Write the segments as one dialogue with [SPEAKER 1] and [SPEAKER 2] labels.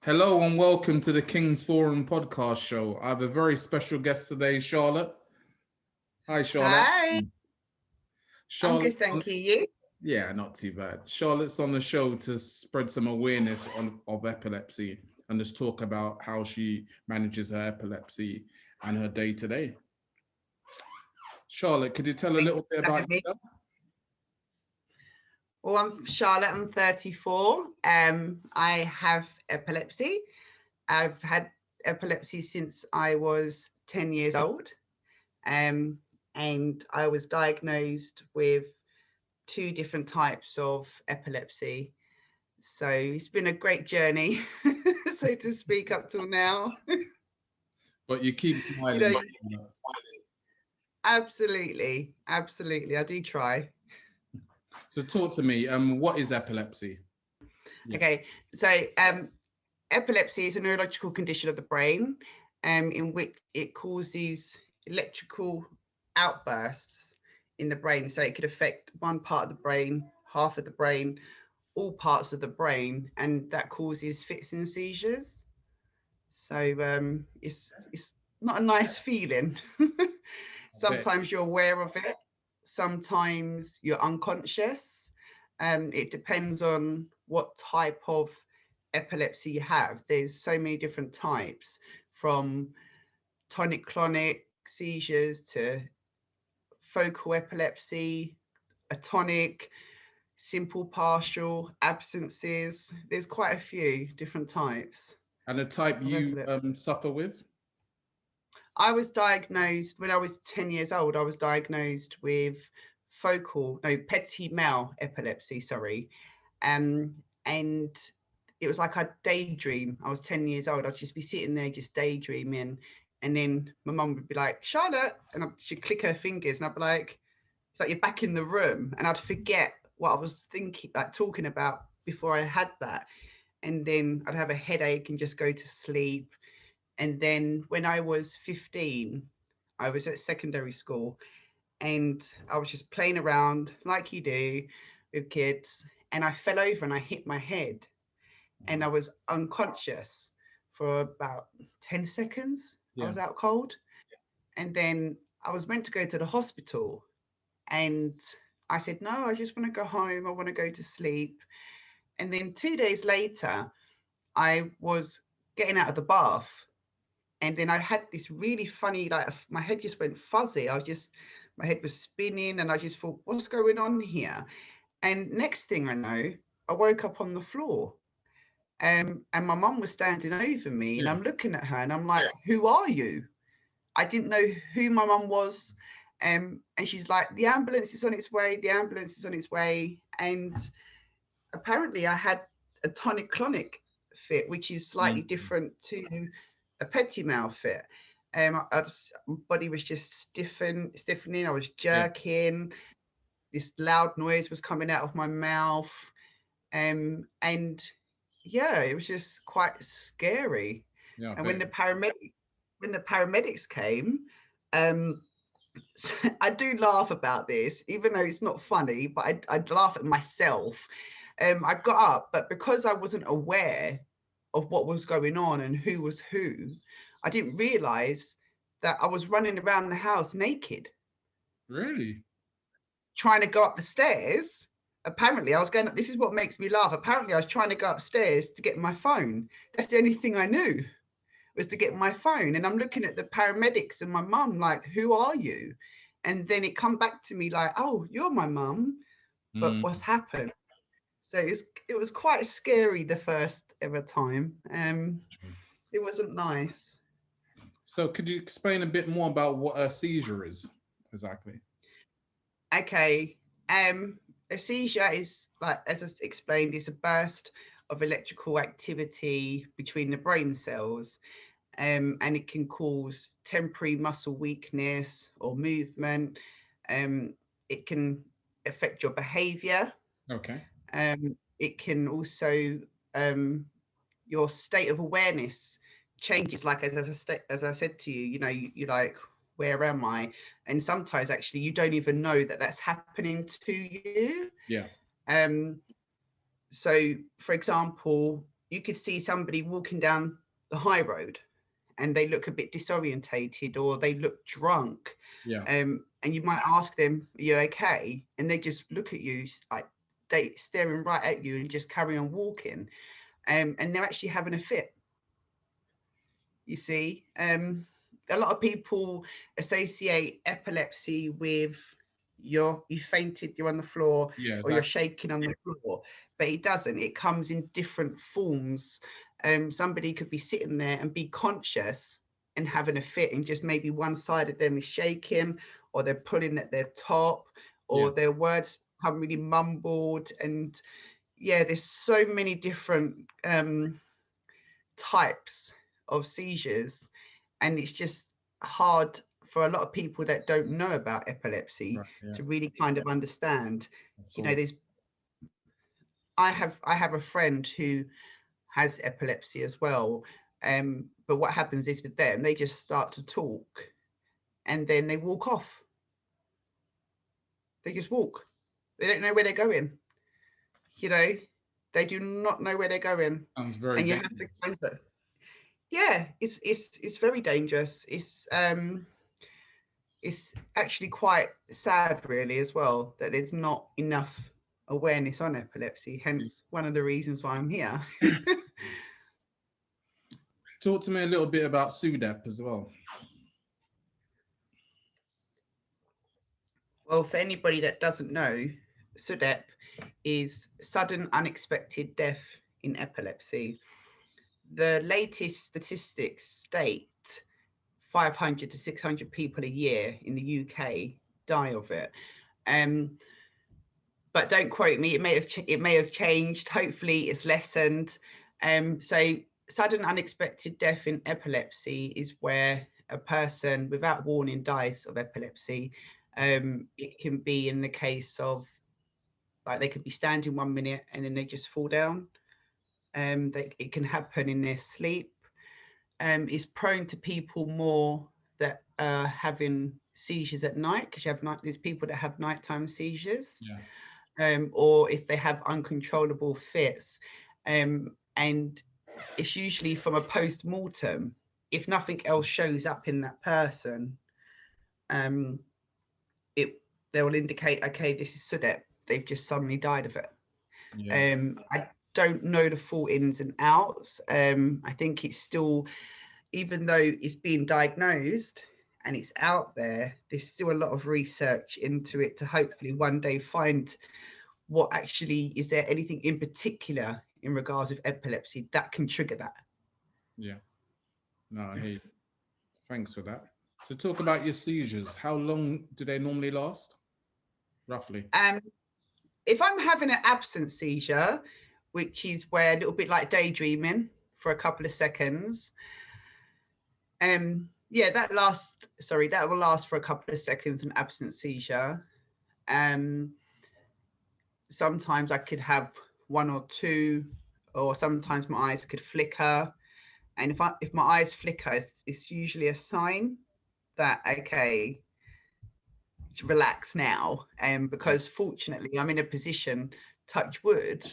[SPEAKER 1] Hello and welcome to the King's Forum podcast show. I have a very special guest today, Charlotte. Hi, Charlotte.
[SPEAKER 2] Hi, I'm
[SPEAKER 1] Charlotte,
[SPEAKER 2] good, thank you. You?
[SPEAKER 1] yeah, not too bad. Charlotte's on the show to spread some awareness of epilepsy and just talk about how she manages her epilepsy and her day to day. Charlotte, could you tell a
[SPEAKER 2] Thank you
[SPEAKER 1] little bit
[SPEAKER 2] for
[SPEAKER 1] about
[SPEAKER 2] having me.
[SPEAKER 1] yourself?
[SPEAKER 2] Well, I'm Charlotte. I'm 34. I have epilepsy. I've had epilepsy since I was 10 years old. And I was diagnosed with two different types of epilepsy. So it's been a great journey, so to speak, up till now.
[SPEAKER 1] But you keep
[SPEAKER 2] You
[SPEAKER 1] smiling.
[SPEAKER 2] know, absolutely, absolutely. I do try.
[SPEAKER 1] So talk to me. What is epilepsy? Yeah.
[SPEAKER 2] Okay, so epilepsy is a neurological condition of the brain in which it causes electrical outbursts in the brain. So it could affect one part of the brain, half of the brain, all parts of the brain, and that causes fits and seizures. So it's not a nice feeling. Sometimes you're aware of it, sometimes you're unconscious. It depends on what type of epilepsy you have. There's so many different types, from tonic-clonic seizures to focal epilepsy, atonic, simple partial, absences. There's quite a few different types
[SPEAKER 1] And the type
[SPEAKER 2] of
[SPEAKER 1] you
[SPEAKER 2] epilepsy.
[SPEAKER 1] suffer with?
[SPEAKER 2] I was diagnosed when I was 10 years old. I was diagnosed with petit mal epilepsy, sorry. And it was like a daydream. I was 10 years old. I'd just be sitting there just daydreaming. And then my mum would be like, Charlotte, and she'd click her fingers and I'd be like, it's like you're back in the room. And I'd forget what I was thinking, like talking about before I had that. And then I'd have a headache and just go to sleep. And then when I was 15, I was at secondary school and I was just playing around like you do with kids. And I fell over and I hit my head and I was unconscious for about 10 seconds. I
[SPEAKER 1] Yeah.
[SPEAKER 2] was out cold. And then I was meant to go to the hospital. And I said, no, I just want to go home. I want to go to sleep. And then 2 days later, I was getting out of the bath. And then I had this really funny, like my head just went fuzzy. My head was spinning and I just thought, what's going on here? And next thing I know, I woke up on the floor. And my mum was standing over me and I'm looking at her and I'm like, who are you? I didn't know who my mum was. And she's like, the ambulance is on its way. The ambulance is on its way. And apparently I had a tonic-clonic fit, which is slightly different to a petit mal fit. My body was just stiffening. I was jerking. This loud noise was coming out of my mouth. And yeah, it was just quite scary.
[SPEAKER 1] Yeah.
[SPEAKER 2] And when the paramedics came, so I do laugh about this, even though it's not funny, but I'd laugh at myself. I got up, but because I wasn't aware of what was going on and who was who, I didn't realize that I was running around the house naked.
[SPEAKER 1] Really?
[SPEAKER 2] Trying to go up the stairs. Apparently I was going, this is what makes me laugh. Apparently I was trying to go upstairs to get my phone. That's the only thing I knew, was to get my phone. And I'm looking at the paramedics and my mum like, who are you? And then it come back to me like, oh, you're my mum, but what's happened? So it was quite scary the first ever time. It wasn't nice.
[SPEAKER 1] So could you explain a bit more about what a seizure is exactly?
[SPEAKER 2] Okay. A seizure is, like, as I explained, is a burst of electrical activity between the brain cells. And it can cause temporary muscle weakness or movement. It can affect your behavior.
[SPEAKER 1] Okay.
[SPEAKER 2] It can also, your state of awareness changes. Like as I said to you, you know, you're like, where am I? And sometimes actually you don't even know that that's happening to you.
[SPEAKER 1] Yeah.
[SPEAKER 2] So, for example, you could see somebody walking down the high road and they look a bit disorientated or they look drunk.
[SPEAKER 1] Yeah.
[SPEAKER 2] And you might ask them, are you okay? And they just look at you like they staring right at you and just carry on walking. And they're actually having a fit. You see, a lot of people associate epilepsy with you fainted, you're on the floor,
[SPEAKER 1] Yeah.
[SPEAKER 2] or you're shaking on the floor, but it doesn't. It comes in different forms. Somebody could be sitting there and be conscious and having a fit, and just maybe one side of them is shaking, or they're pulling at their top, or their words become really mumbled. And yeah, there's so many different types of seizures, and it's just hard for a lot of people that don't know about epilepsy to really kind of understand. You know, there's I have a friend who has epilepsy as well, but what happens is with them, they just start to talk and then they walk off. They just walk. They don't know where they're going. You know, they do not know where they're going.
[SPEAKER 1] Sounds very
[SPEAKER 2] and you
[SPEAKER 1] dangerous.
[SPEAKER 2] have to kind of, yeah, it's very dangerous. It's actually quite sad, really, as well, that there's not enough awareness on epilepsy. Hence, one of the reasons why I'm here.
[SPEAKER 1] Talk to me a little bit about SUDEP as well.
[SPEAKER 2] Well, for anybody that doesn't know, SUDEP is sudden unexpected death in epilepsy. The latest statistics state 500 to 600 people a year in the UK die of it. But don't quote me. It may have changed. Hopefully, it's lessened. So, sudden unexpected death in epilepsy is where a person, without warning, dies of epilepsy. It can be in the case of, like, they could be standing 1 minute and then they just fall down. It can happen in their sleep. It's prone to people more that are having seizures at night, because there's people that have nighttime seizures. Or if they have uncontrollable fits. And it's usually from a post-mortem. If nothing else shows up in that person, they will indicate, okay, this is SUDEP. They've just suddenly died of it. I don't know the full ins and outs. I think it's still, even though it's being diagnosed and it's out there, there's still a lot of research into it to hopefully one day find what actually, is there anything in particular in regards of epilepsy that can trigger that?
[SPEAKER 1] Yeah. No, I hear you. Thanks for that. So talk about your seizures. How long do they normally last? Roughly.
[SPEAKER 2] If I'm having an absent seizure, which is where a little bit like daydreaming for a couple of seconds, yeah, that will last for a couple of seconds, an absent seizure. Sometimes I could have one or two, or sometimes my eyes could flicker. And if my eyes flicker, it's usually a sign that, okay, relax now. Because fortunately, I'm in a position, touch wood,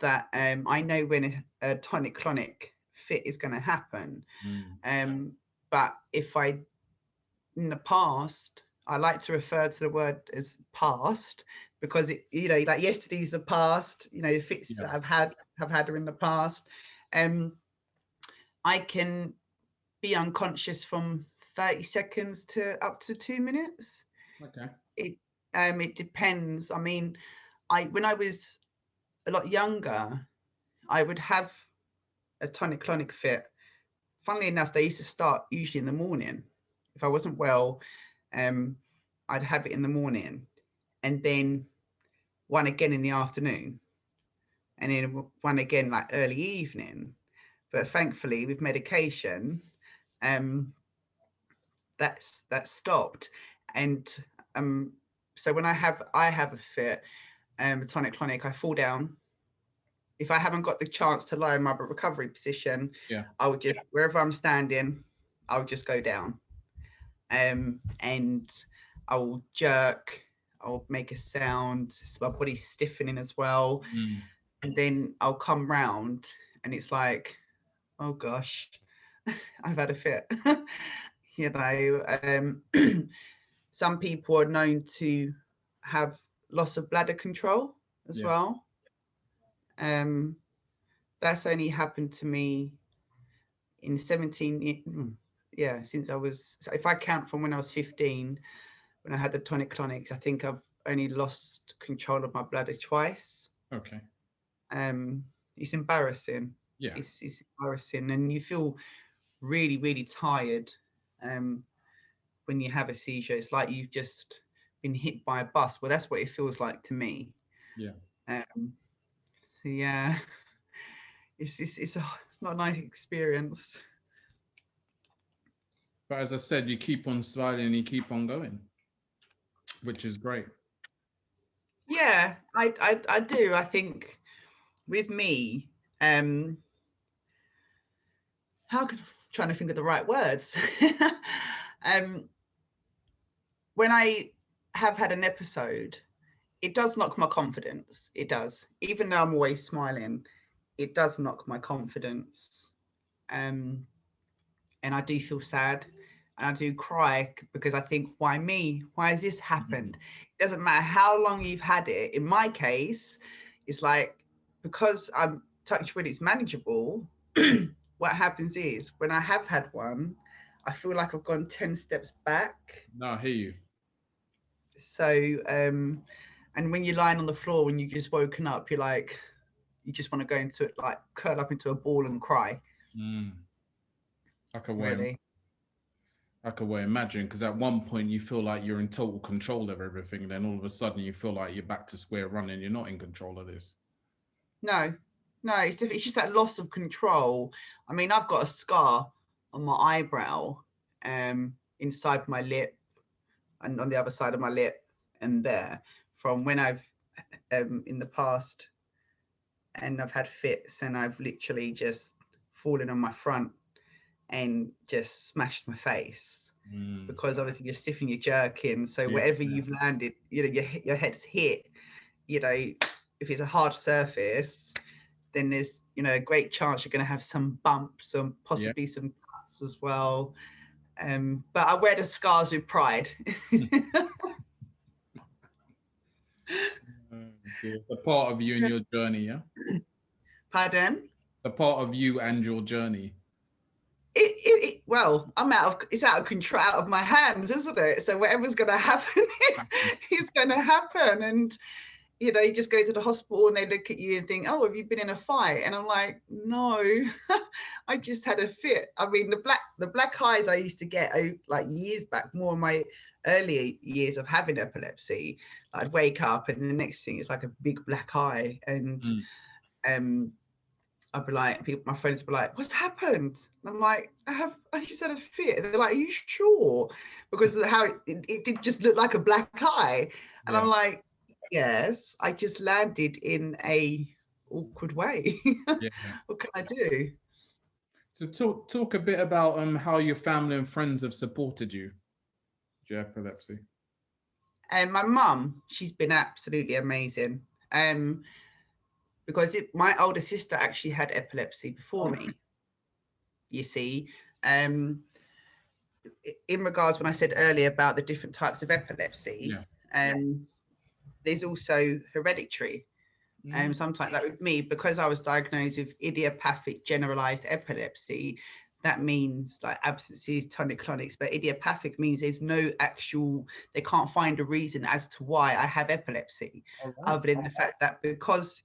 [SPEAKER 2] that I know when a tonic-clonic fit is going to happen. But if in the past, I like to refer to the word as past, because it, like yesterday's the past, the fits that have had her in the past. I can be unconscious from 30 seconds to up to 2 minutes.
[SPEAKER 1] Okay.
[SPEAKER 2] It depends. I mean, when I was a lot younger, I would have a tonic-clonic fit. Funnily enough, they used to start usually in the morning. If I wasn't well, I'd have it in the morning, and then one again in the afternoon, and then one again like early evening. But thankfully, with medication, that's stopped. And so when I have a fit, tonic-clonic, I fall down. If I haven't got the chance to lie in my recovery position, I would just, wherever I'm standing, I would just go down. And I'll jerk, I'll make a sound, so my body's stiffening as well. And then I'll come round and it's like, oh gosh, I've had a fit. You know, some people are known to have loss of bladder control as
[SPEAKER 1] Yeah.
[SPEAKER 2] well. That's only happened to me in 17, yeah, since I was, so if I count from when I was 15, when I had the tonic-clonics, I think I've only lost control of my bladder twice.
[SPEAKER 1] Okay.
[SPEAKER 2] It's embarrassing.
[SPEAKER 1] Yeah.
[SPEAKER 2] It's embarrassing, and you feel really, really tired when you have a seizure. It's like you've just been hit by a bus. Well, that's what it feels like to me.
[SPEAKER 1] Yeah.
[SPEAKER 2] So yeah, it's not a nice experience.
[SPEAKER 1] But as I said, you keep on smiling and you keep on going, which is great.
[SPEAKER 2] Yeah, I do. I think with me, how could trying to think of the right words. When I have had an episode, it does knock my confidence. It does. Even though I'm always smiling, it does knock my confidence. And I do feel sad, and I do cry because I think, why me? Why has this happened? It doesn't matter how long you've had it. In my case, it's like, because I'm touched when it's manageable, what happens is when I have had one, I feel like I've gone 10 steps back.
[SPEAKER 1] No, I hear you.
[SPEAKER 2] So, and when you're lying on the floor, when you've just woken up, you're like, you just want to go into it, like curl up into a ball and cry.
[SPEAKER 1] I can
[SPEAKER 2] Really.
[SPEAKER 1] imagine, because at one point you feel like you're in total control of everything, and then all of a sudden you feel like you're back to square one and you're not in control of this.
[SPEAKER 2] No, it's just that loss of control. I mean, I've got a scar on my eyebrow, inside my lip, and on the other side of my lip, and there, from when I've in the past, and I've had fits, and I've literally just fallen on my front and just smashed my face, because obviously you're stiffing your jerkin, so wherever you've landed, you know, your head's hit, you know, if it's a hard surface, then there's, you know, a great chance you're going to have some bumps and possibly some cuts as well. But I wear the scars with pride.
[SPEAKER 1] It's a part of you and your journey, yeah?
[SPEAKER 2] Pardon?
[SPEAKER 1] It's a part of you and your journey.
[SPEAKER 2] Well, it's out of control, out of my hands, isn't it? So whatever's going to happen is going to happen. And, you know, you just go to the hospital and they look at you and think, oh, have you been in a fight? And I'm like, no, I just had a fit. I mean, the black eyes I used to get like years back, more in my earlier years of having epilepsy, I'd wake up and the next thing it's like a big black eye. And I'd be like, my friends would be like, what's happened? And I'm like, I just had a fit. And they're like, are you sure? Because of how it did just look like a black eye. And I'm like, yes, I just landed in a awkward way. What can I do?
[SPEAKER 1] So talk a bit about how your family and friends have supported you, your epilepsy.
[SPEAKER 2] And my mum, she's been absolutely amazing. Because my older sister actually had epilepsy before me. You see, in regards when I said earlier about the different types of epilepsy, there's also hereditary. Sometimes, like with me, because I was diagnosed with idiopathic generalized epilepsy, that means like absences, tonic-clonics, but idiopathic means there's no actual, they can't find a reason as to why I have epilepsy, other than the fact that because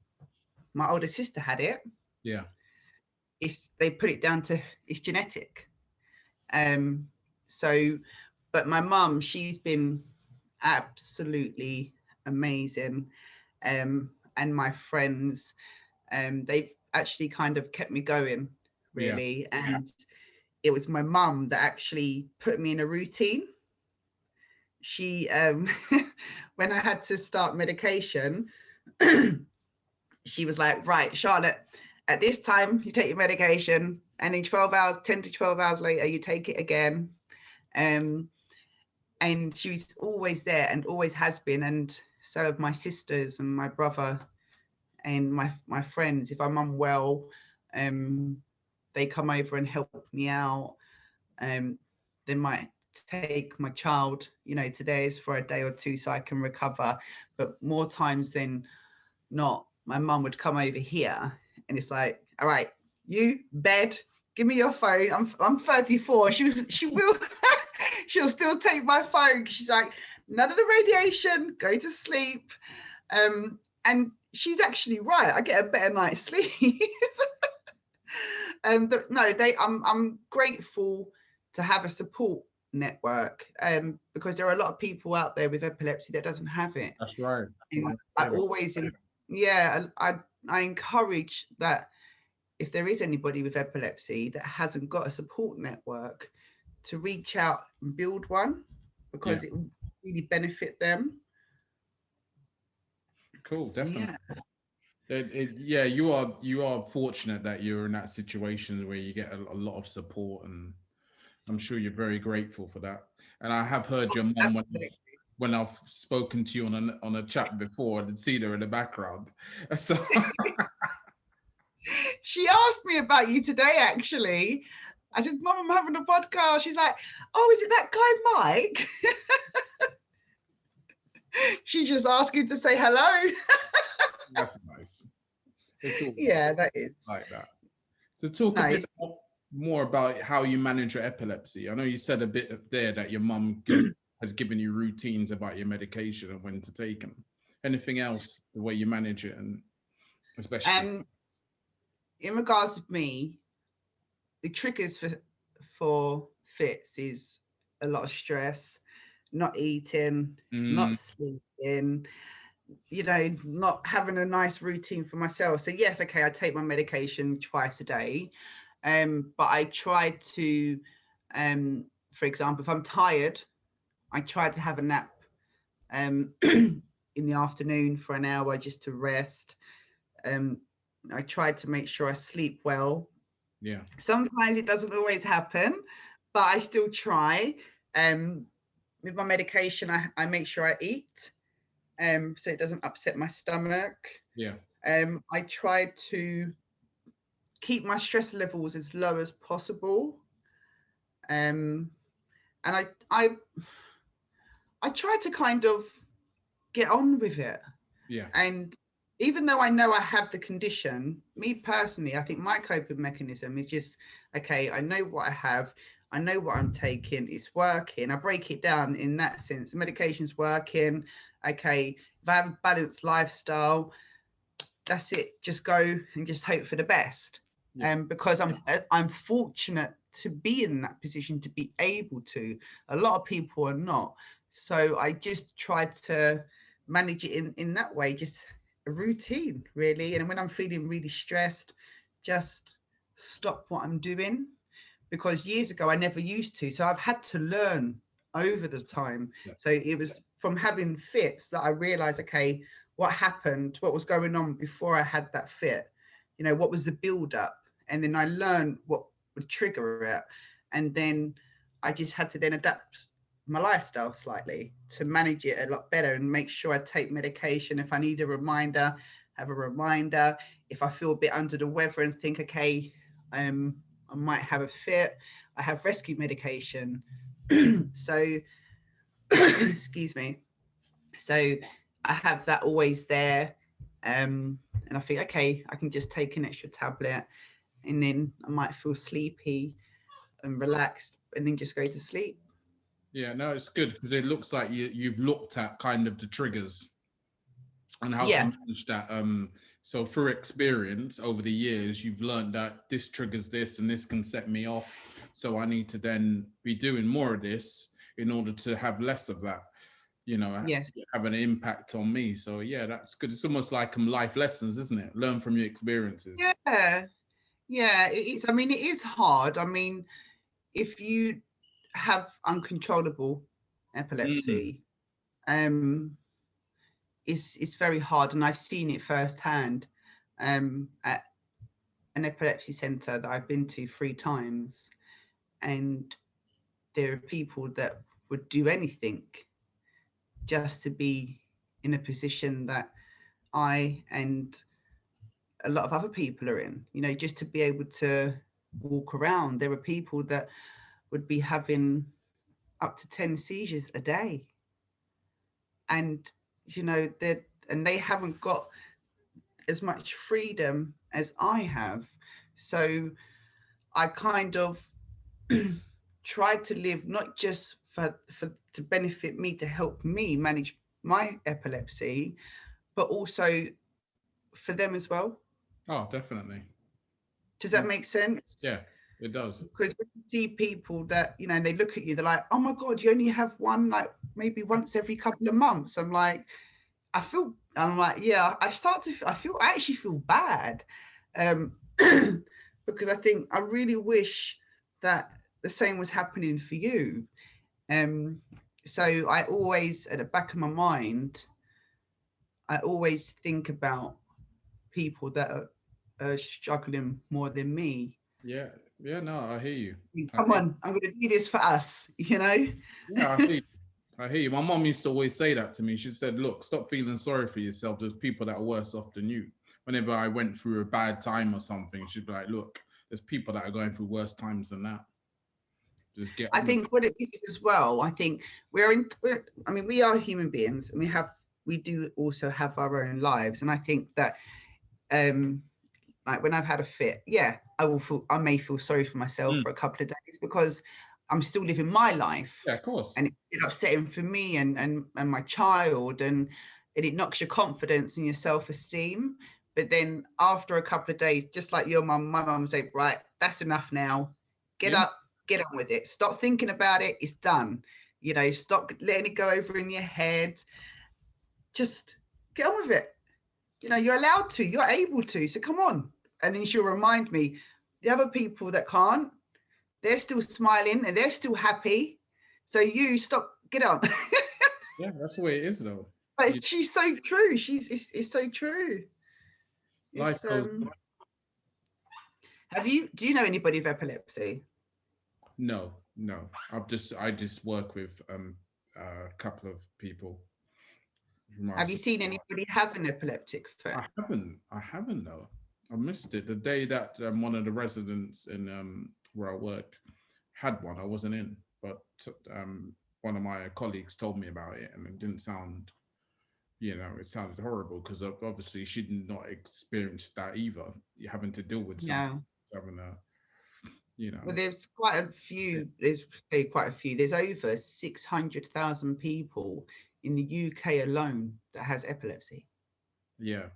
[SPEAKER 2] my older sister had it, they put it down to it's genetic. So, but my mum, she's been absolutely amazing, and my friends, they've actually kind of kept me going, really. And it was my mum that actually put me in a routine. She, when I had to start medication, she was like, right, Charlotte, at this time you take your medication, and in 12 hours, 10 to 12 hours later, you take it again. And she was always there and always has been. And so have my sisters and my brother and my friends. If I'm unwell, They come over and help me out. They might take my child, today is for a day or two so I can recover. But more times than not, my mum would come over here and it's like, all right, you bed, give me your phone. I'm 34. She will she'll still take my phone. She's like, none of the radiation, go to sleep. And she's actually right. I get a better night's sleep. I'm grateful to have a support network, because there are a lot of people out there with epilepsy that doesn't have it.
[SPEAKER 1] That's right.
[SPEAKER 2] And I always, I encourage that if there is anybody with epilepsy that hasn't got a support network, to reach out and build one, because it will really benefit them.
[SPEAKER 1] Cool, definitely. Yeah. You are fortunate that you're in that situation where you get a lot of support, and I'm sure you're very grateful for that. And I have heard your mum when I've spoken to you on a chat before, and seen her in the background. So
[SPEAKER 2] she asked me about you today, actually. I said, Mum, I'm having a podcast. She's like, oh, is it that guy Mike? She's just asking to say hello.
[SPEAKER 1] That's nice.
[SPEAKER 2] That is
[SPEAKER 1] like that. So talk a bit more about how you manage your epilepsy. I know you said a bit there that your mum has given you routines about your medication and when to take them. Anything else, the way you manage it, and especially
[SPEAKER 2] in regards to me, the triggers for fits is a lot of stress, not eating, not sleeping, not having a nice routine for myself. So yes, okay, I take my medication twice a day, but I try to, for example, if I'm tired, I try to have a nap in the afternoon for an hour just to rest. I try to make sure I sleep well.
[SPEAKER 1] Yeah.
[SPEAKER 2] Sometimes it doesn't always happen, but I still try. With my medication, I make sure I eat, so it doesn't upset my stomach.
[SPEAKER 1] Yeah.
[SPEAKER 2] I try to keep my stress levels as low as possible. And I try to kind of get on with it.
[SPEAKER 1] Yeah.
[SPEAKER 2] And even though I know I have the condition, me personally, I think my coping mechanism is just, okay, I know what I have. I know what I'm taking. It's working. I break it down in that sense. The medication's working. Okay, if I have a balanced lifestyle, that's it. Just go and just hope for the best. Because I'm fortunate to be in that position, to be able to. A lot of people are not. So I just try to manage it in that way, just a routine, really. And when I'm feeling really stressed, just stop what I'm doing, because years ago I never used to. So I've had to learn over the time. So it was from having fits that I realized, okay, what happened, what was going on before I had that fit, what was the build up, and then I learned what would trigger it, and then I just had to then adapt my lifestyle slightly to manage it a lot better and make sure I take medication. If I need a reminder, have a reminder. If I feel a bit under the weather and think, okay, I might have a fit, I have rescue medication. So excuse me. So I have that always there. And I think, okay, I can just take an extra tablet, and then I might feel sleepy and relaxed, and then just go to sleep.
[SPEAKER 1] Yeah, no, it's good, because it looks like you've looked at kind of the triggers and how to manage that. So through experience over the years, you've learned that this triggers this and this can set me off. So I need to then be doing more of this in order to have less of that, have an impact on me. So yeah, that's good. It's almost like life lessons, isn't it? Learn from your experiences.
[SPEAKER 2] Yeah, it is. I mean, it is hard. I mean, if you have uncontrollable epilepsy, it's very hard, and I've seen it firsthand at an epilepsy centre that I've been to 3 times, and there are people that would do anything just to be in a position that I and a lot of other people are in, you know, just to be able to walk around. There are people that would be having up to 10 seizures a day. And, you know, they haven't got as much freedom as I have. So I kind of try to live not just for to benefit me, to help me manage my epilepsy, but also for them as well.
[SPEAKER 1] Oh, definitely.
[SPEAKER 2] Does that make sense?
[SPEAKER 1] Yeah, it does.
[SPEAKER 2] Because when you see people that, you know, they look at you, they're like, oh my God, you only have one, like maybe once every couple of months. I'm like, I'm like, yeah, I actually feel bad. Because I think I really wish that the same was happening for you. So I always, at the back of my mind, I always think about people that are struggling more than me.
[SPEAKER 1] Yeah, no, I hear you.
[SPEAKER 2] Come on, I'm going to do this for us, you know?
[SPEAKER 1] Yeah, I hear you. My mom used to always say that to me. She said, look, stop feeling sorry for yourself. There's people that are worse off than you. Whenever I went through a bad time or something, she'd be like, look, there's people that are going through worse times than that. Just get
[SPEAKER 2] I think what it is as well, I think we are human beings, and we do also have our own lives. And I think that like when I've had a fit, yeah, I may feel sorry for myself for a couple of days because I'm still living my life.
[SPEAKER 1] Yeah, of course.
[SPEAKER 2] And it's upsetting for me and my child, and it knocks your confidence and your self-esteem. But then after a couple of days, just like your mum, my mum said, right, that's enough now. Get up, get on with it. Stop thinking about it. It's done. You know, stop letting it go over in your head. Just get on with it. You know, you're allowed to, you're able to. So come on. And then she'll remind me, the other people that can't, they're still smiling and they're still happy. So you stop, get on.
[SPEAKER 1] Yeah, that's the way it is, though.
[SPEAKER 2] But she's so true. It's so true. It's, do you know anybody with epilepsy?
[SPEAKER 1] No. I just work with a couple of people.
[SPEAKER 2] Have you seen anybody have an epileptic fit?
[SPEAKER 1] I haven't though. I missed it the day that one of the residents in where I work had one. I wasn't in, but one of my colleagues told me about it, and it didn't sound, you know, it sounded horrible because obviously she did not experience that either. You're having to deal with someone having a, you know.
[SPEAKER 2] Well, there's quite a few. There's over 600,000 people in the UK alone that has epilepsy.
[SPEAKER 1] Yeah.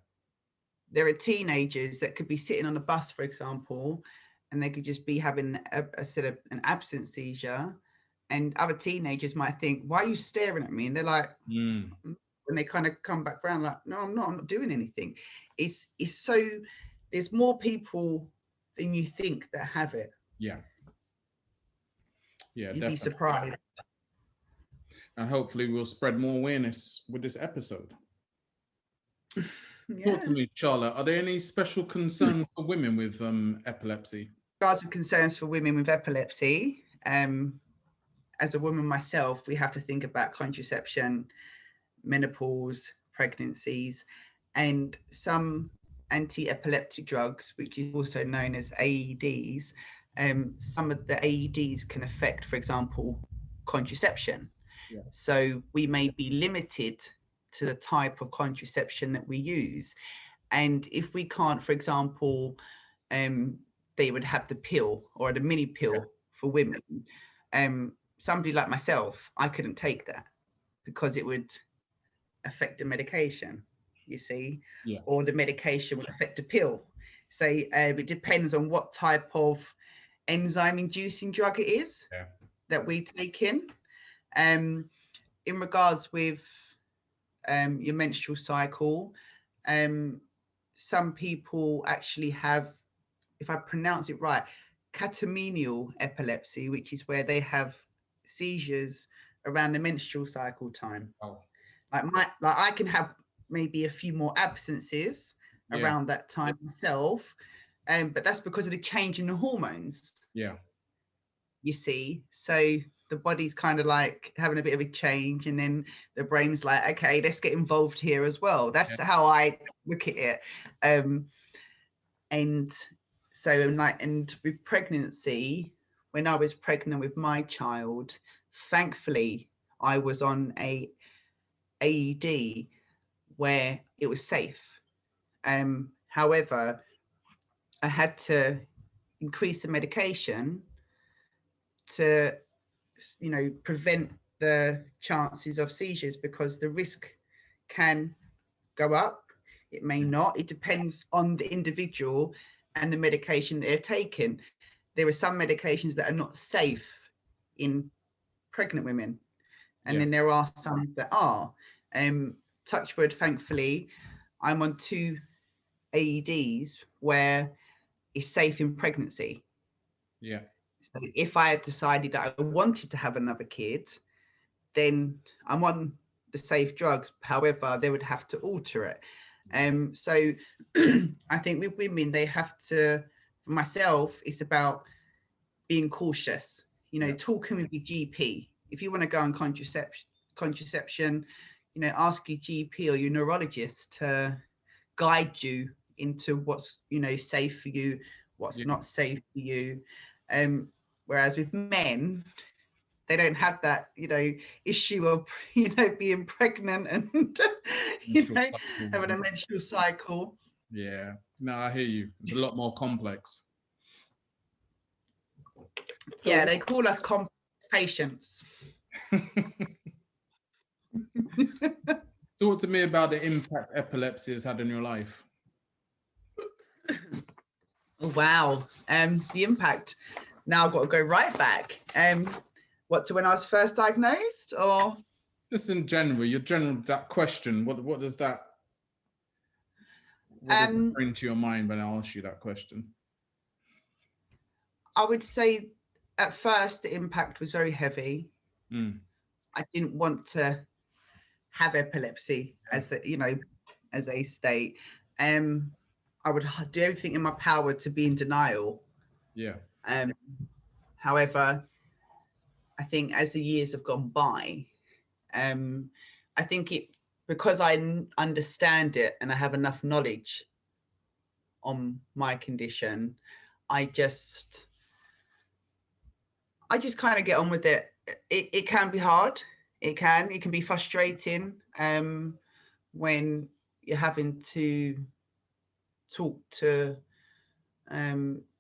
[SPEAKER 2] There are teenagers that could be sitting on a bus, for example, and they could just be having an absent seizure, and other teenagers might think, why are you staring at me? And they're like, when they kind of come back around, like, no, I'm not doing anything. It's so, there's more people than you think that have it.
[SPEAKER 1] Yeah. Yeah,
[SPEAKER 2] you'd
[SPEAKER 1] definitely.
[SPEAKER 2] be surprised.
[SPEAKER 1] And hopefully we'll spread more awareness with this episode.
[SPEAKER 2] Yeah.
[SPEAKER 1] Talk to me, Charlotte. Are there any special concerns for women with epilepsy?
[SPEAKER 2] Regards with concerns for women with epilepsy, as a woman myself, we have to think about contraception, menopause, pregnancies, and some anti-epileptic drugs, which is also known as AEDs. Some of the AEDs can affect, for example, contraception.
[SPEAKER 1] Yeah.
[SPEAKER 2] So we may be limited to the type of contraception that we use. And if we can't, for example, they would have the pill or the mini pill for women. Somebody like myself, I couldn't take that because it would affect the medication, you see, or the medication would affect the pill. So it depends on what type of enzyme inducing drug it is that we take in. In regards with your menstrual cycle, some people actually have, if I pronounce it right, catamenial epilepsy, which is where they have seizures around the menstrual cycle time. Like I can have maybe a few more absences around that time myself, but that's because of the change in the hormones. You see, so the body's kind of like having a bit of a change, and then the brain's like, okay, let's get involved here as well. That's how I look at it. And so and with pregnancy, when I was pregnant with my child, thankfully I was on a AED where it was safe. However, I had to increase the medication to, prevent the chances of seizures, because the risk can go up. It may not. It depends on the individual and the medication they're taking. There are some medications that are not safe in pregnant women, and then there are some that are. Touch wood, thankfully, I'm on 2 AEDs where it's safe in pregnancy.
[SPEAKER 1] Yeah.
[SPEAKER 2] So if I had decided that I wanted to have another kid, then I'm on the safe drugs. However, they would have to alter it. So I think with women, they have to, for myself, it's about being cautious, talking with your GP. If you want to go on contraception, ask your GP or your neurologist to guide you into what's, safe for you, what's not safe for you. Whereas with men, they don't have that, issue of, being pregnant and, having a menstrual cycle.
[SPEAKER 1] Yeah, no, I hear you. It's a lot more complex.
[SPEAKER 2] So, yeah, they call us complex patients.
[SPEAKER 1] Talk to me about the impact epilepsy has had on your life.
[SPEAKER 2] Wow. The impact. Now I've got to go right back. What, to when I was first diagnosed, or
[SPEAKER 1] just in general? That question. What does that bring to your mind when I ask you that question?
[SPEAKER 2] I would say at first the impact was very heavy. I didn't want to have epilepsy, as a state. I would do everything in my power to be in denial.
[SPEAKER 1] Yeah.
[SPEAKER 2] However, I think as the years have gone by, I think because I understand it and I have enough knowledge on my condition, I just kind of get on with it. It can be hard. It can be frustrating when you're having to talk to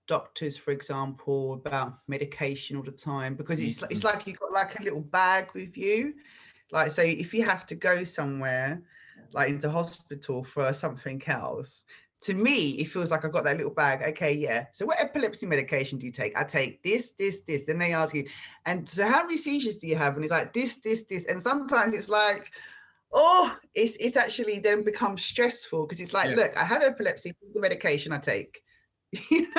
[SPEAKER 2] doctors, for example, about medication all the time, because it's like you've got like a little bag with you. Like, so if you have to go somewhere, like into hospital for something else, to me, it feels like I've got that little bag. Okay, yeah. So what epilepsy medication do you take? I take this, this, this. Then they ask you, and so how many seizures do you have? And it's like this, this, this. And sometimes it's like, oh, it's actually then becomes stressful, because it's like, look, I have epilepsy. This is the medication I take.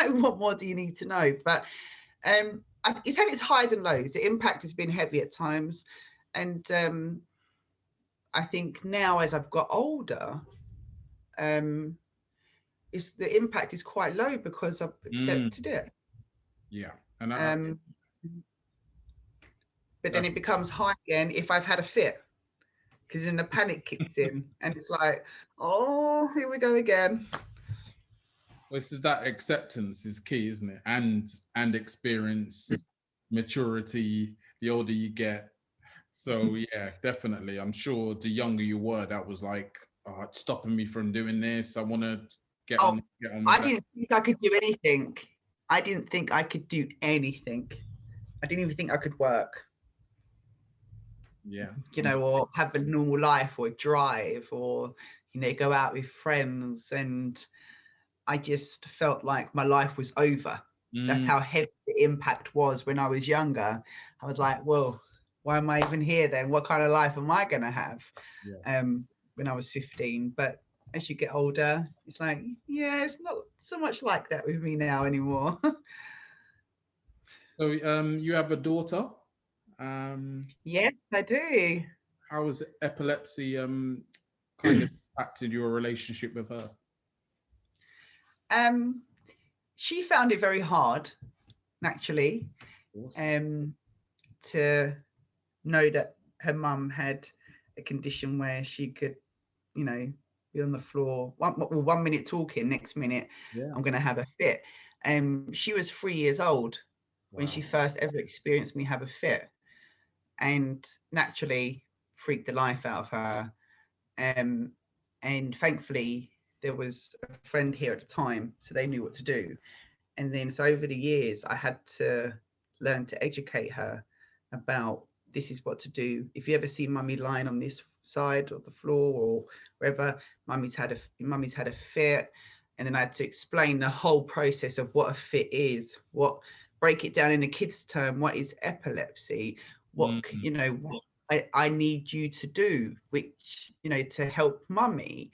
[SPEAKER 2] What more do you need to know? But it's had its highs and lows. The impact has been heavy at times. And I think now, as I've got older, the impact is quite low because I've accepted it.
[SPEAKER 1] Yeah. And
[SPEAKER 2] but then it becomes high again if I've had a fit, because then the panic kicks in and it's like, oh, here we go again.
[SPEAKER 1] Well, this is that acceptance is key, isn't it? And experience, maturity, the older you get. So yeah, definitely. I'm sure the younger you were, that was like, it's stopping me from doing this. I want to get on.
[SPEAKER 2] I didn't think I could do anything. I didn't think I could do anything. I didn't even think I could work.
[SPEAKER 1] Yeah.
[SPEAKER 2] Or have a normal life, or drive, or, go out with friends. And I just felt like my life was over. That's how heavy the impact was when I was younger. I was like, well, why am I even here then? What kind of life am I going to have? When I was 15. But as you get older, it's like, yeah, it's not so much like that with me now anymore.
[SPEAKER 1] So you have a daughter?
[SPEAKER 2] Yes, I do.
[SPEAKER 1] How has epilepsy kind of impacted your relationship with her?
[SPEAKER 2] She found it very hard, naturally, to know that her mum had a condition where she could, be on the floor, 1 minute talking, next minute I'm going to have a fit. She was 3 years old when she first ever experienced me have a fit, and naturally freaked the life out of her. And thankfully there was a friend here at the time, so they knew what to do. And then so over the years I had to learn to educate her about, this is what to do. If you ever see mummy lying on this side of the floor or wherever, mummy's had a fit. And then I had to explain the whole process of what a fit is, break it down in a kid's term, what is epilepsy, what I need you to do, which, to help mummy.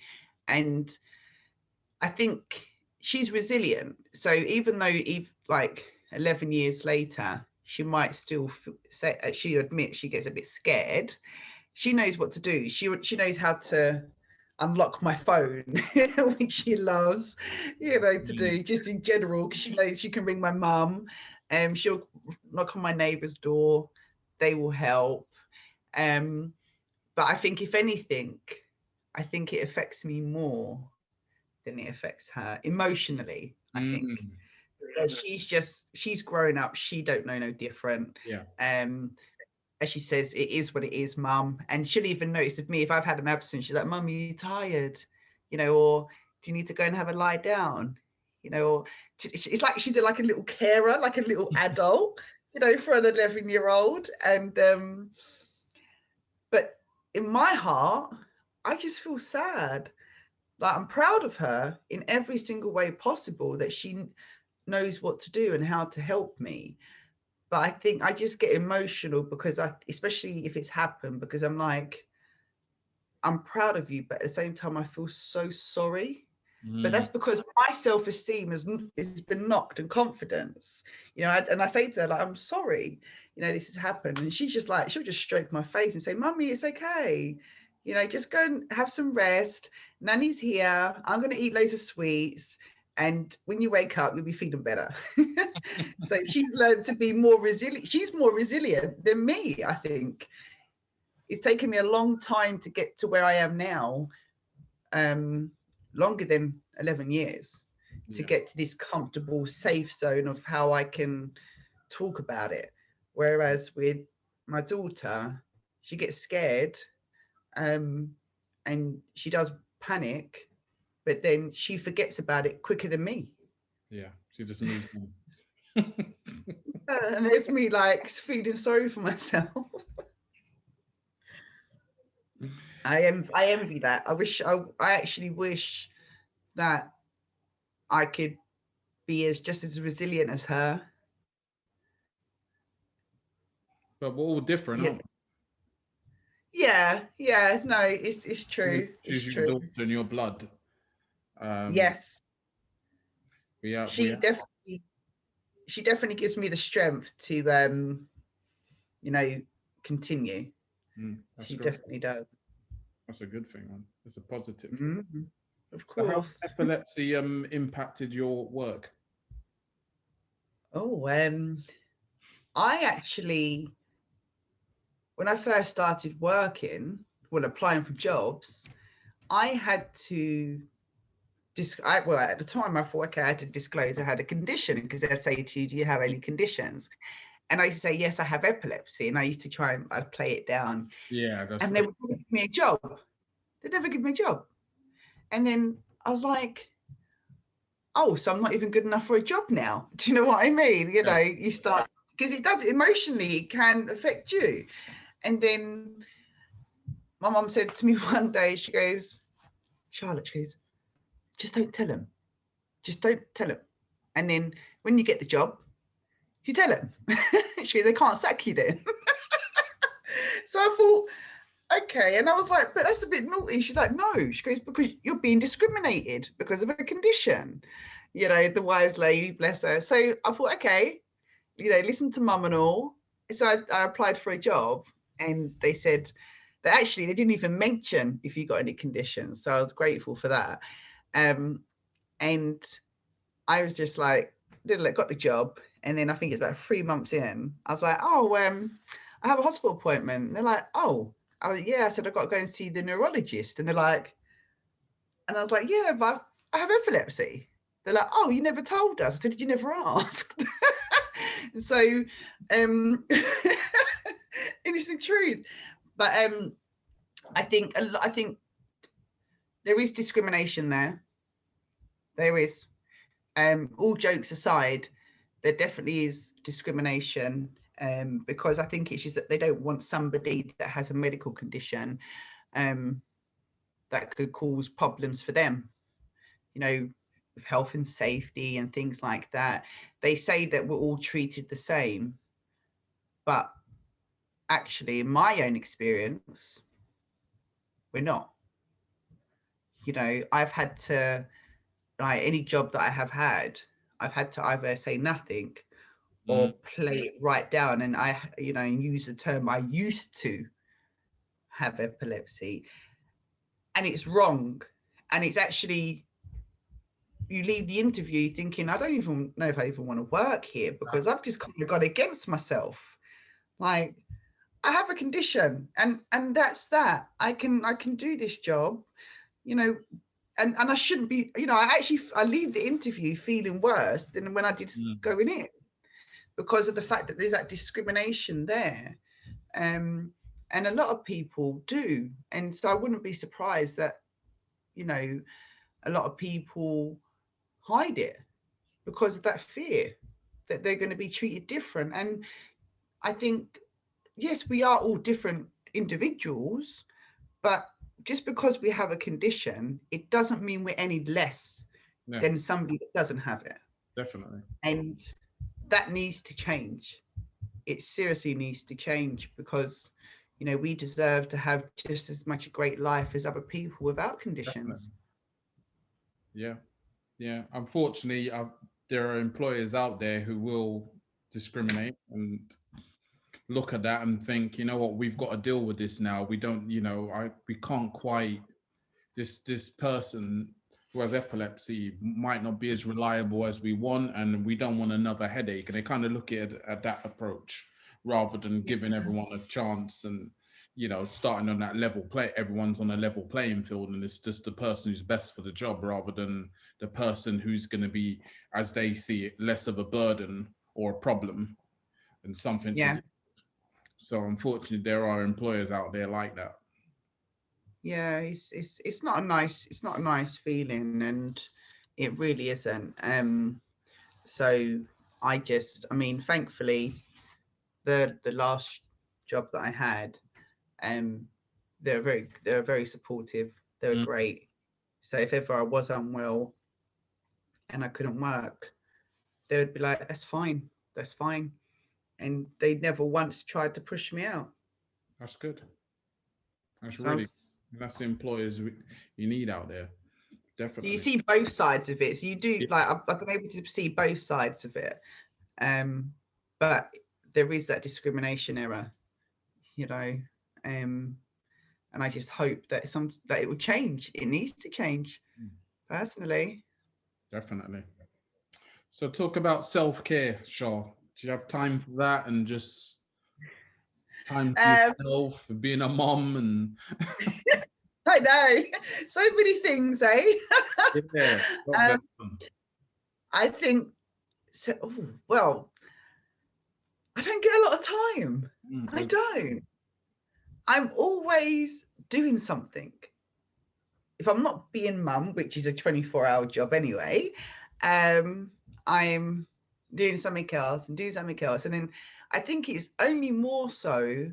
[SPEAKER 2] And I think she's resilient. So even though, like 11 years later, she might still say, she admits she gets a bit scared, she knows what to do. She knows how to unlock my phone, which she loves, to do, just in general, because she knows she can ring my mum, and she'll knock on my neighbour's door. They will help. But I think, if anything, I think it affects me more than it affects her emotionally, I think. Because she's grown up, she don't know no different. As she says, it is what it is, mum. And she'll even notice with me, if I've had an absence, she's like, mum, are you tired? Or do you need to go and have a lie down? Or it's like she's like a little carer, like a little adult, for an 11-year-old. And but in my heart, I just feel sad. Like, I'm proud of her in every single way possible, that she knows what to do and how to help me. But I think I just get emotional because especially if it's happened, because I'm like, I'm proud of you, but at the same time, I feel so sorry. But that's because my self-esteem has been knocked, and confidence, and I say to her, like, I'm sorry, this has happened. And she's just like, she'll just stroke my face and say, mummy, it's okay. Just go and have some rest. Nanny's here. I'm going to eat loads of sweets. And when you wake up, you'll be feeling better. So she's learned to be more resilient. She's more resilient than me, I think. It's taken me a long time to get to where I am now, longer than 11 years, to get to this comfortable, safe zone of how I can talk about it. Whereas with my daughter, she gets scared, and she does panic, but then she forgets about it quicker than me.
[SPEAKER 1] Yeah, she just moves on.
[SPEAKER 2] And it's me like feeling sorry for myself. I envy that. I actually wish that I could be just as resilient as her.
[SPEAKER 1] But we're all different, aren't we?
[SPEAKER 2] Yeah. No, it's true.
[SPEAKER 1] She's your daughter in your blood.
[SPEAKER 2] Yes.
[SPEAKER 1] She
[SPEAKER 2] definitely gives me the strength to continue. She great. Definitely does.
[SPEAKER 1] That's a good thing, man. It's a positive.
[SPEAKER 2] Of course.
[SPEAKER 1] So how has epilepsy impacted your work?
[SPEAKER 2] Oh, I actually, when I first started working, applying for jobs, I had to at the time I thought, okay, I had to disclose I had a condition, because they'd say to you, do you have any conditions? And I used to say, yes, I have epilepsy. And I used to try and I'd play it down.
[SPEAKER 1] Yeah.
[SPEAKER 2] And they would give me a job. They'd never give me a job. And then I was like, oh, so I'm not even good enough for a job now. Do you know what I mean? You start, because it does emotionally, it can affect you. And then my mum said to me one day, she goes, Charlotte, she goes, just don't tell him. Just don't tell him. And then when you get the job, you tell him. She goes, they can't sack you then. So I thought, okay. And I was like, but that's a bit naughty. She's like, no. She goes, because you're being discriminated because of a condition. The wise lady, bless her. So I thought, okay, listen to mum and all. So I applied for a job, and they said that actually they didn't even mention if you got any conditions. So I was grateful for that. And I was just like, got the job. And then I think it's about 3 months in, I was like, oh, I have a hospital appointment. And they're like, oh, I was like, yeah. I said, I've got to go and see the neurologist. And they're like, And I was like, yeah, but I have epilepsy. They're like, oh, you never told us. I said, you never asked. So, interesting truth. But I think there is discrimination there. There is. All jokes aside, there definitely is discrimination, because I think it's just that they don't want somebody that has a medical condition that could cause problems for them, you know, with health and safety and things like that. They say that we're all treated the same, but actually, in my own experience, we're not. You know, I've had to, like any job that I have had, I've had to either say nothing or play it right down. And I, you know, use the term, I used to have epilepsy. And it's wrong. And it's actually, you leave the interview thinking, I don't even know if I even want to work here, because I've just kind of got against myself. Like, I have a condition, and that's that. I can do this job, you know, and I shouldn't be, you know, I leave the interview feeling worse than when I did going in, because of the fact that there's that discrimination there. And a lot of people do. And so I wouldn't be surprised that, you know, a lot of people hide it because of that fear that they're going to be treated different. And I think, yes, we are all different individuals, but just because we have a condition, it doesn't mean we're any less than somebody that doesn't have it.
[SPEAKER 1] Definitely.
[SPEAKER 2] And that needs to change. It seriously needs to change, because, you know, we deserve to have just as much a great life as other people without conditions.
[SPEAKER 1] Definitely. Yeah. Unfortunately, there are employers out there who will discriminate and look at that and think, you know what, we've got to deal with this now. We don't, you know, we can't quite, this person who has epilepsy might not be as reliable as we want, and we don't want another headache. And they kind of look at that approach rather than giving everyone a chance and, you know, starting on that level play. Everyone's on a level playing field, and it's just the person who's best for the job rather than the person who's going to be, as they see it, less of a burden or a problem and something to do. So unfortunately, there are employers out there like that.
[SPEAKER 2] Yeah, it's not a nice feeling, and it really isn't. So I mean, thankfully, the last job that I had, they're very supportive. They were great. So if ever I was unwell and I couldn't work, they would be like, that's fine. And they never once tried to push me out.
[SPEAKER 1] That's good. That's the employers you need out there. Definitely.
[SPEAKER 2] So you see both sides of it. So you do, like, I've been able to see both sides of it. But there is that discrimination error, you know, and I just hope that it will change. It needs to change, personally.
[SPEAKER 1] Definitely. So talk about self-care, Shaw. Do you have time for that, and just time for yourself, for being a mom? And
[SPEAKER 2] I know, so many things, eh?
[SPEAKER 1] Yeah.
[SPEAKER 2] I think so. Well, I don't get a lot of time. I don't. I'm always doing something. If I'm not being mum, which is a 24-hour job anyway, I'm doing something else and doing something else. And then I think it's only more so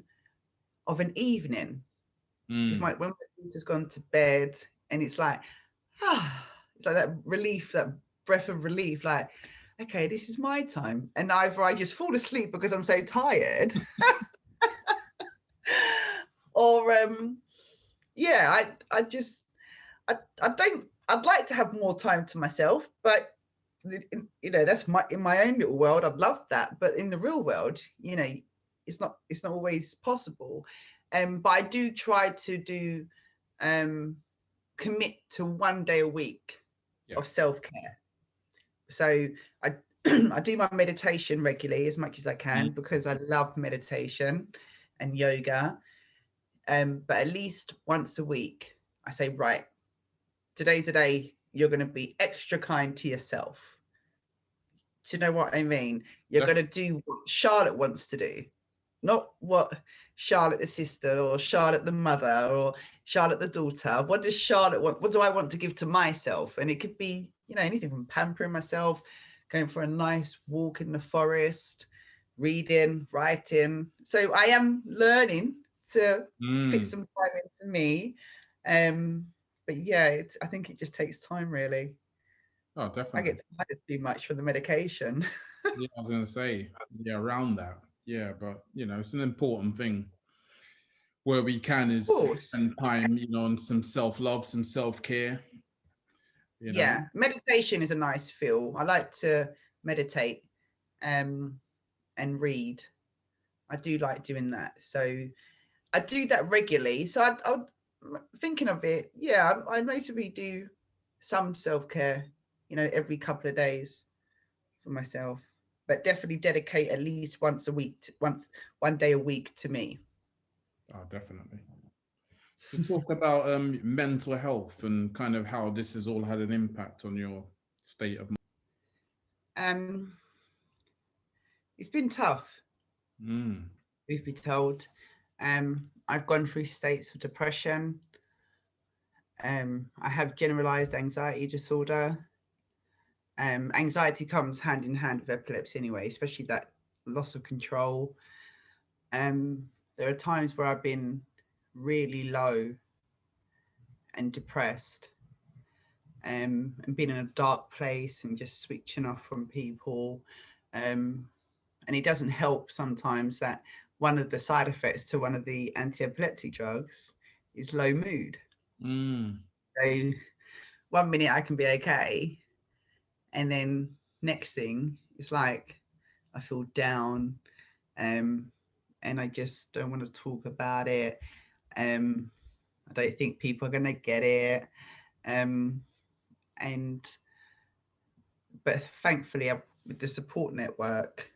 [SPEAKER 2] of an evening. When my daughter's gone to bed, and it's like, it's like that relief, that breath of relief, like, okay, this is my time. And either I just fall asleep because I'm so tired, or I'd like to have more time to myself, but you know, that's in my own little world, I'd love that. But in the real world, you know, it's not always possible. But I do try to do commit to 1 day a week of self-care. So I I do my meditation regularly as much as I can, because I love meditation and yoga. But at least once a week, I say, right, today's a day you're going to be extra kind to yourself. Do you know what I mean? You're going to do what Charlotte wants to do, not what Charlotte the sister or Charlotte the mother or Charlotte the daughter. What does Charlotte want? What do I want to give to myself? And it could be, you know, anything from pampering myself, going for a nice walk in the forest, reading, writing. So I am learning to fit some time into me. But yeah, I think it just takes time, really.
[SPEAKER 1] Oh, definitely.
[SPEAKER 2] I get tired too much from the medication.
[SPEAKER 1] Yeah, I was going to say, yeah, around that. Yeah, but, you know, it's an important thing where we can is spend time, you know, on some self-love, some self-care. You know?
[SPEAKER 2] Yeah, meditation is a nice feel. I like to meditate and read. I do like doing that. So I do that regularly. So I'm thinking of it. Yeah, I mostly do some self-care, you know, every couple of days for myself, but definitely dedicate at least once a week, one day a week to me.
[SPEAKER 1] Oh, definitely. So talk about mental health and kind of how this has all had an impact on your state of
[SPEAKER 2] mind. It's been tough. We've been told. I've gone through states of depression. I have generalized anxiety disorder. Anxiety comes hand in hand with epilepsy anyway, especially that loss of control. There are times where I've been really low and depressed, and been in a dark place and just switching off from people. And it doesn't help sometimes that one of the side effects to one of the anti-epileptic drugs is low mood. So 1 minute I can be okay, and then next thing it's like I feel down, and I just don't want to talk about it. I don't think people are going to get it. But thankfully, with the support network,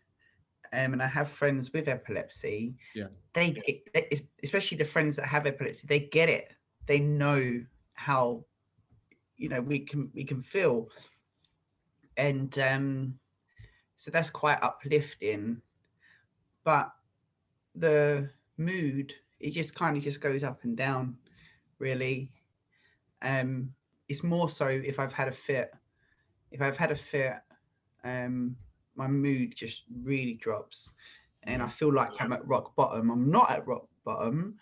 [SPEAKER 2] and I have friends with epilepsy.
[SPEAKER 1] Yeah,
[SPEAKER 2] they especially the friends that have epilepsy, they get it. They know how, you know, we can feel, and so that's quite uplifting. But the mood, it just kind of just goes up and down, really. It's more so if I've had a fit. My mood just really drops, and I feel like I'm at rock bottom. I'm not at rock bottom,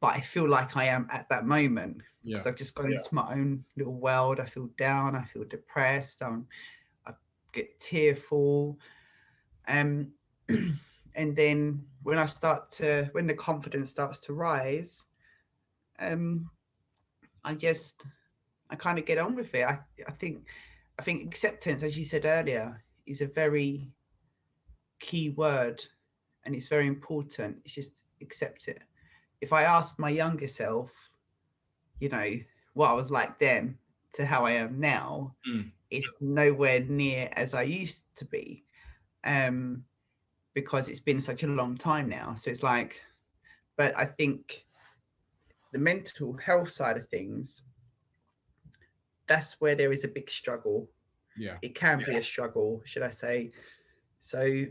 [SPEAKER 2] but I feel like I am at that moment, because I've just gone into my own little world. I feel down, I feel depressed, I get tearful, and then when the confidence starts to rise, I kind of get on with it. I think acceptance, as you said earlier, is a very key word, and it's very important. It's just accept it. If I asked my younger self, you know, what I was like then to how I am now, it's nowhere near as I used to be, because it's been such a long time now. So it's like, but I think the mental health side of things, that's where there is a big struggle. It can be a struggle, should I say. So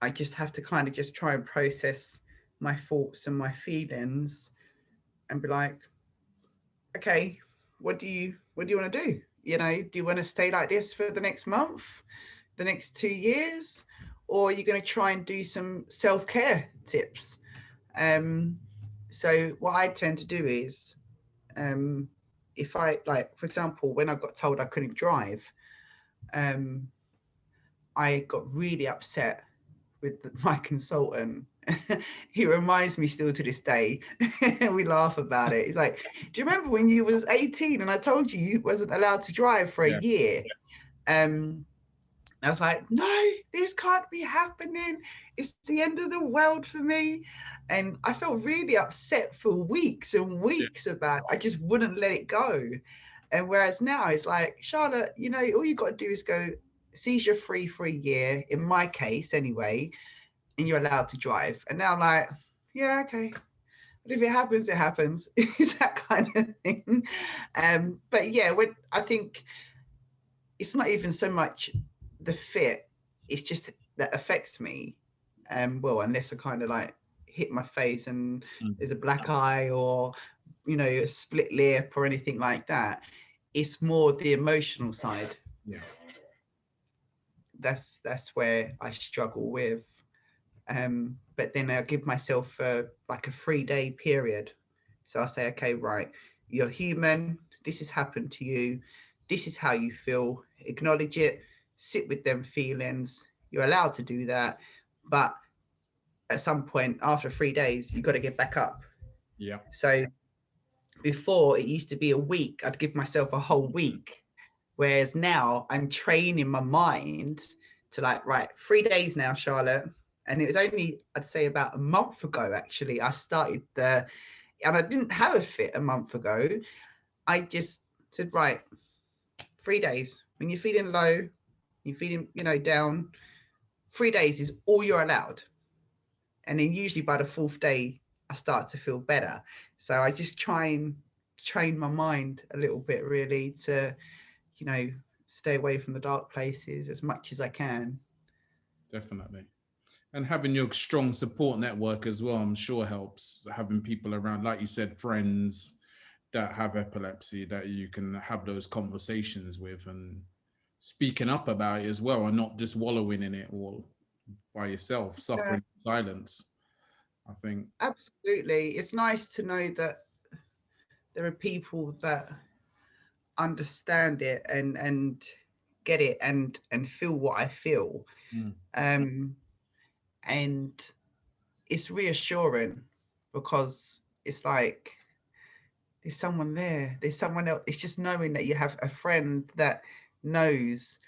[SPEAKER 2] I just have to kind of just try and process my thoughts and my feelings and be like, okay, what do you want to do? You know, do you want to stay like this for the next month, the next 2 years, or are you going to try and do some self-care tips? So what I tend to do is, if I, like, for example, when I got told I couldn't drive, I got really upset with my consultant. He reminds me still to this day. We laugh about it. He's like, do you remember when you was 18 and I told you wasn't allowed to drive for a year? I was like, no, this can't be happening. It's the end of the world for me. And I felt really upset for weeks and weeks about it. I just wouldn't let it go. And whereas now it's like, Charlotte, you know, all you got to do is go seizure free for a year, in my case anyway, and you're allowed to drive. And now I'm like, yeah, okay. But if it happens, it happens. It's that kind of thing. But yeah, I think it's not even so much the fit, it's just that affects me. Well, unless I kind of like hit my face and there's a black eye or, you know, a split lip or anything like that. It's more the emotional side.
[SPEAKER 1] Yeah.
[SPEAKER 2] That's where I struggle with. But then I'll give myself like a 3-day period. So I'll say, okay, right, you're human. This has happened to you. This is how you feel. Acknowledge it. Sit with them feelings. You're allowed to do that. But at some point after 3 days, you've got to get back up.
[SPEAKER 1] Yeah.
[SPEAKER 2] So before, it used to be a week. I'd give myself a whole week. Whereas now I'm training my mind to like, right, 3 days now, Charlotte. And it was only, I'd say about a month ago, actually, I started and I didn't have a fit a month ago. I just said, right, 3 days. When you're feeling low, you're feeling, you know, down, 3 days is all you're allowed. And then usually by the 4th day, I start to feel better. So I just try and train my mind a little bit, really, to, you know, stay away from the dark places as much as I can.
[SPEAKER 1] Definitely. And having your strong support network as well, I'm sure helps. Having people around, like you said, friends that have epilepsy that you can have those conversations with and speaking up about it as well, and not just wallowing in it all by yourself, suffering in silence. I think
[SPEAKER 2] absolutely, it's nice to know that there are people that understand it and get it and feel what I feel. And it's reassuring because it's like there's someone there, there's someone else. It's just knowing that you have a friend that knows,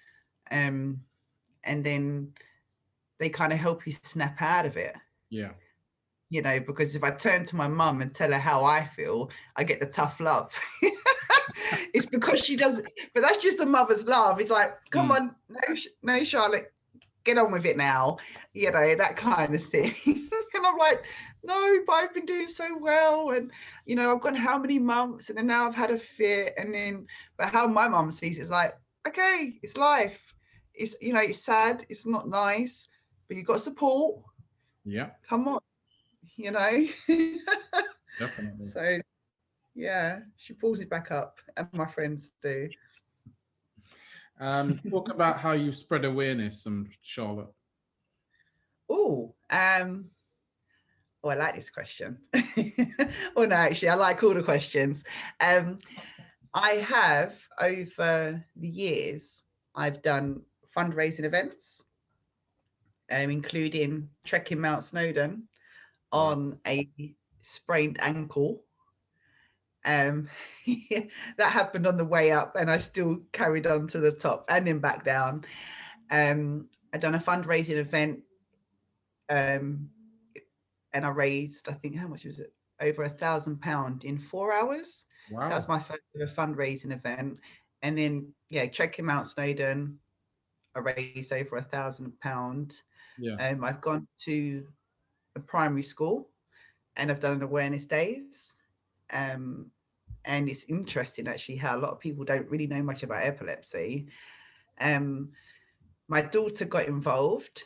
[SPEAKER 2] and then they kind of help you snap out of it.
[SPEAKER 1] Yeah.
[SPEAKER 2] You know, because if I turn to my mum and tell her how I feel, I get the tough love. It's because she doesn't, but that's just a mother's love. It's like, come on, no, Charlotte, get on with it now, you know, that kind of thing. And I'm like, no, but I've been doing so well, and you know, I've gone how many months, and then now I've had a fit, and then, but how my mum sees it is like, okay, it's life. It's, you know, it's sad, it's not nice, but you've got support.
[SPEAKER 1] Yeah.
[SPEAKER 2] Come on, you know.
[SPEAKER 1] Definitely.
[SPEAKER 2] So yeah, she pulls it back up, and my friends do.
[SPEAKER 1] Talk about how you spread awareness, Charlotte.
[SPEAKER 2] Oh, oh, I like this question. Well, no, actually, I like all the questions. I have, over the years, I've done fundraising events, including trekking Mount Snowdon on a sprained ankle. That happened on the way up, and I still carried on to the top and then back down. I've done a fundraising event, and I raised, I think, how much was it? Over £1,000 in 4 hours.
[SPEAKER 1] Wow.
[SPEAKER 2] That was my first ever fundraising event. And then, yeah, trekking Mount Snowdon, I raised over £1,000.
[SPEAKER 1] Yeah.
[SPEAKER 2] I've gone to a primary school, and I've done awareness days. And it's interesting, actually, how a lot of people don't really know much about epilepsy. My daughter got involved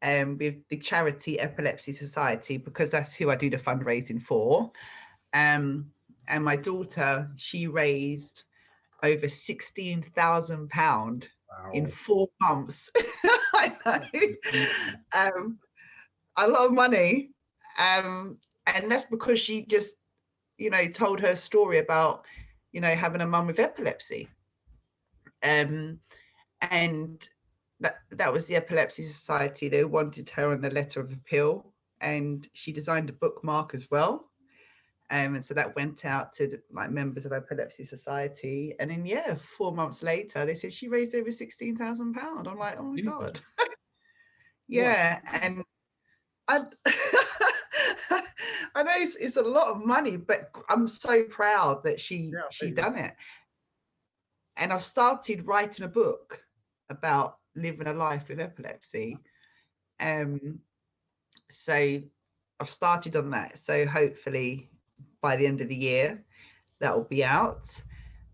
[SPEAKER 2] with the charity Epilepsy Society, because that's who I do the fundraising for. And my daughter, she raised over £16,000 in 4 months. I know. A lot of money. And that's because she just, you know, told her story about, you know, having a mum with epilepsy. And that was the Epilepsy Society. They wanted her on the letter of appeal, and she designed a bookmark as well. And so that went out to like members of Epilepsy Society. And then, yeah, 4 months later, they said she raised over £16,000. I'm like, oh my God. Yeah. What? And I know it's a lot of money, but I'm so proud that she done it. And I've started writing a book about living a life with epilepsy. So I've started on that. So hopefully by the end of the year, that will be out.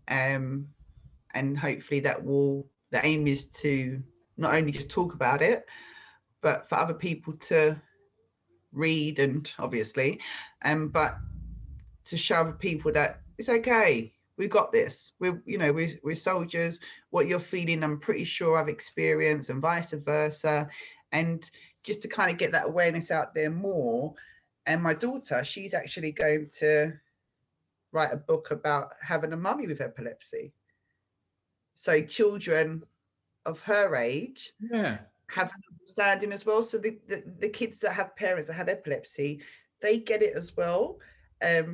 [SPEAKER 2] And hopefully the aim is to not only just talk about it, but for other people to read, and obviously, but to show other people that it's okay. We've got this. We're soldiers. What you're feeling, I'm pretty sure I've experienced, and vice versa. And just to kind of get that awareness out there more. And my daughter, she's actually going to write a book about having a mummy with epilepsy. So children of her age have an understanding as well. So the kids that have parents that have epilepsy, they get it as well.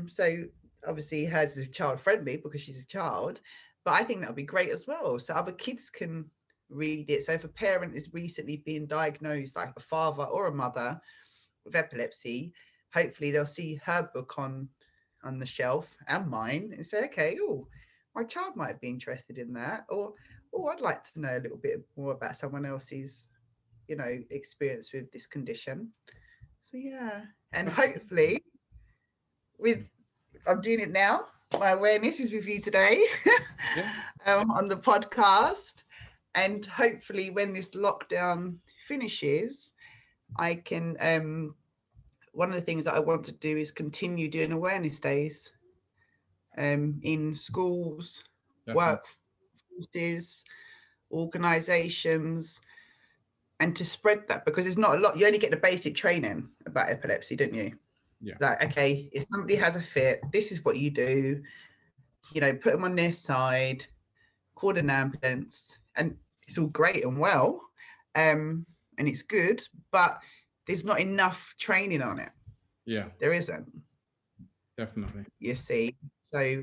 [SPEAKER 2] So obviously hers is child friendly because she's a child, but I think that would be great as well. So other kids can read it. So if a parent is recently being diagnosed, like a father or a mother with epilepsy, hopefully they'll see her book on the shelf and mine and say, okay, oh, my child might be interested in that, or I'd like to know a little bit more about someone else's, experience with this condition. So yeah, and hopefully I'm doing it now. My awareness is with you today on the podcast, and hopefully when this lockdown finishes, I can. One of the things that I want to do is continue doing awareness days in schools, workforces, organisations, and to spread that, because it's not a lot. You only get the basic training about epilepsy, don't you?
[SPEAKER 1] Yeah.
[SPEAKER 2] Like, okay, if somebody has a fit, this is what you do. Put them on their side, call an ambulance, and it's all great and well, and it's good, but there's not enough training on it.
[SPEAKER 1] Yeah,
[SPEAKER 2] there isn't.
[SPEAKER 1] Definitely.
[SPEAKER 2] You see, so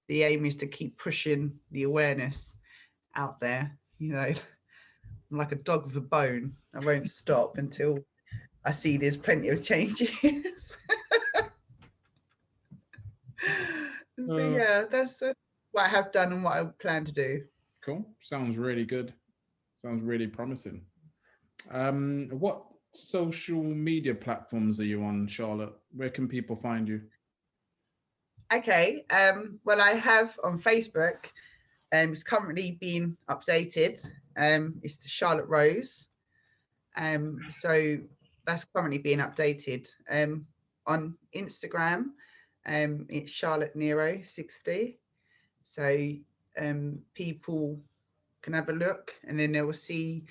[SPEAKER 2] the aim is to keep pushing the awareness out there. I'm like a dog with a bone. I won't stop until I see there's plenty of changes. So yeah, that's what I have done and what I plan to do.
[SPEAKER 1] Cool. Sounds really good. Sounds really promising. What social media platforms are you on, Charlotte? Where can people find you?
[SPEAKER 2] Okay. Well, I have on Facebook. It's currently being updated. It's the Charlotte Rose. So that's currently being updated. On Instagram, it's Charlotte Nero 60. So people can have a look, and then they will see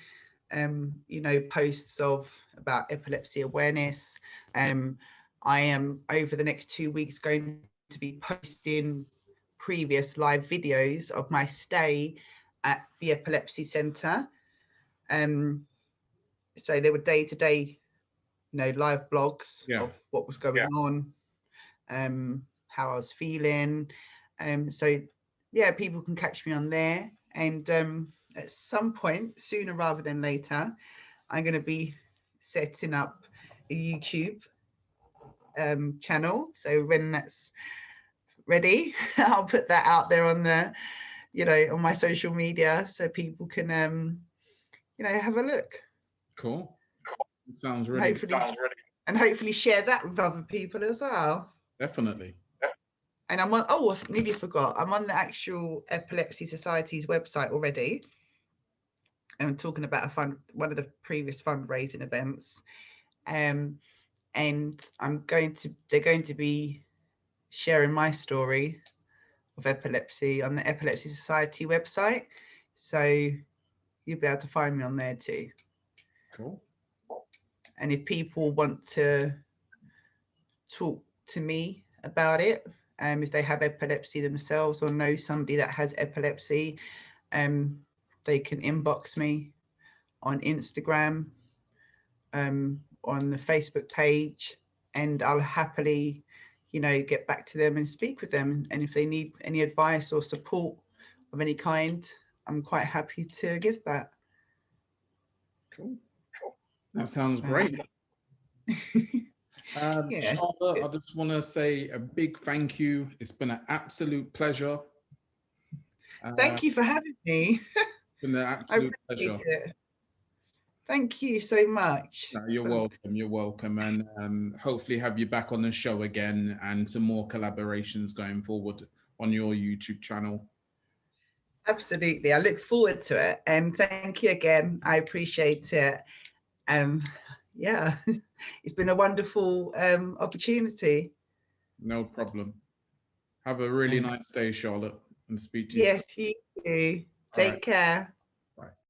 [SPEAKER 2] posts about epilepsy awareness. I am over the next 2 weeks going to be posting previous live videos of my stay at the Epilepsy Centre. So there were day-to-day, live blogs of what was going on, how I was feeling. So yeah, people can catch me on there. And at some point, sooner rather than later, I'm going to be setting up a YouTube channel. So when that's ready, I'll put that out there on the, on my social media, so people can, have a look.
[SPEAKER 1] Cool. It sounds really good.
[SPEAKER 2] And hopefully share that with other people as well.
[SPEAKER 1] Definitely.
[SPEAKER 2] And I'm on, I nearly forgot, I'm on the actual Epilepsy Society's website already. I'm talking about one of the previous fundraising events. And they're going to be sharing my story of epilepsy on the Epilepsy Society website. So you'll be able to find me on there too.
[SPEAKER 1] Cool.
[SPEAKER 2] And if people want to talk to me about it, if they have epilepsy themselves or know somebody that has epilepsy, they can inbox me on Instagram, on the Facebook page, and I'll happily, get back to them and speak with them. And if they need any advice or support of any kind, I'm quite happy to give that.
[SPEAKER 1] Cool. That sounds great. Charlotte, I just want to say a big thank you. It's been an absolute pleasure.
[SPEAKER 2] Thank you for having me.
[SPEAKER 1] It's been an absolute pleasure.
[SPEAKER 2] Thank you so much.
[SPEAKER 1] No, you're welcome. You're welcome, and hopefully have you back on the show again, and some more collaborations going forward on your YouTube channel.
[SPEAKER 2] Absolutely, I look forward to it, and thank you again. I appreciate it. Yeah, it's been a wonderful opportunity.
[SPEAKER 1] No problem. Have a really nice day, Charlotte, and speak to you soon.
[SPEAKER 2] Yes, you too.
[SPEAKER 1] All right.
[SPEAKER 2] Take care.
[SPEAKER 1] Bye.